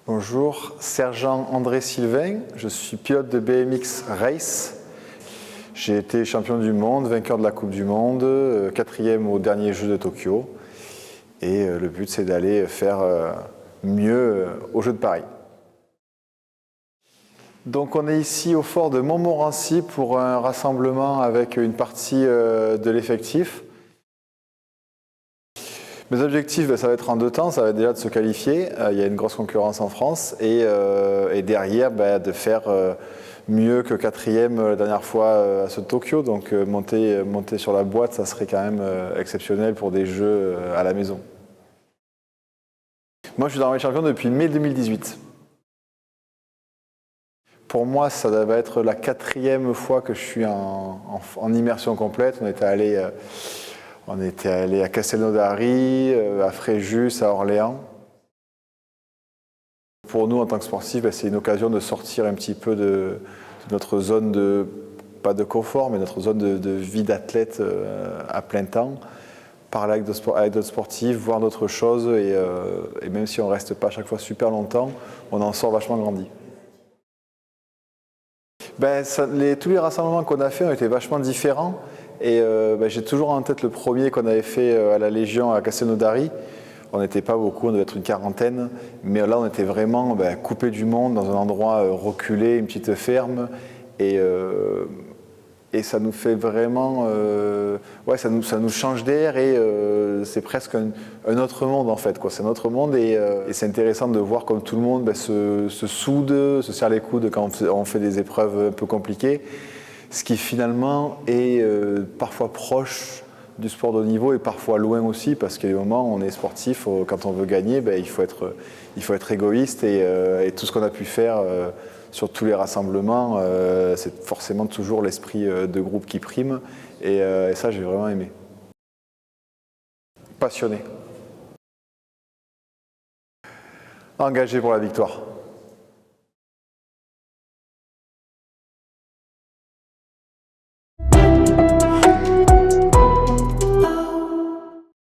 Bonjour, sergent André Sylvain, je suis pilote de BMX Race. J'ai été champion du monde, vainqueur de la Coupe du Monde, 4e aux derniers Jeux de Tokyo. Et le but, c'est d'aller faire mieux aux Jeux de Paris. Donc on est ici au fort de Montmorency pour un rassemblement avec une partie de l'effectif. Mes objectifs, ça va être en 2 temps, ça va être déjà de se qualifier, il y a une grosse concurrence en France, et derrière de faire mieux que 4e la dernière fois à ce Tokyo, donc monter sur la boîte, ça serait quand même exceptionnel pour des jeux à la maison. Moi je suis dans les champions depuis mai 2018. Pour moi, ça va être la 4e fois que je suis en immersion complète. On était allé à Castelnaudary, à Fréjus, à Orléans. Pour nous, en tant que sportifs, c'est une occasion de sortir un petit peu de notre zone pas de confort, mais notre zone de vie d'athlète à plein temps. Parler avec d'autres sportifs, voir d'autres choses, et même si on ne reste pas à chaque fois super longtemps, on en sort vachement grandi. Tous les rassemblements qu'on a fait ont été vachement différents. Et j'ai toujours en tête le premier qu'on avait fait à la Légion à Castelnaudary. On n'était pas beaucoup, on devait être une 40aine, mais là on était vraiment coupé du monde, dans un endroit reculé, une petite ferme, et ça nous fait vraiment, ça nous change d'air, et c'est presque un autre monde en fait, quoi. C'est un autre monde, et c'est intéressant de voir comme tout le monde se soude, se serre les coudes quand on fait des épreuves un peu compliquées. Ce qui finalement est parfois proche du sport de haut niveau et parfois loin aussi, parce qu'à des moments on est sportif, quand on veut gagner, il faut être égoïste, et tout ce qu'on a pu faire sur tous les rassemblements, c'est forcément toujours l'esprit de groupe qui prime, et ça j'ai vraiment aimé. Passionné. Engagé pour la victoire.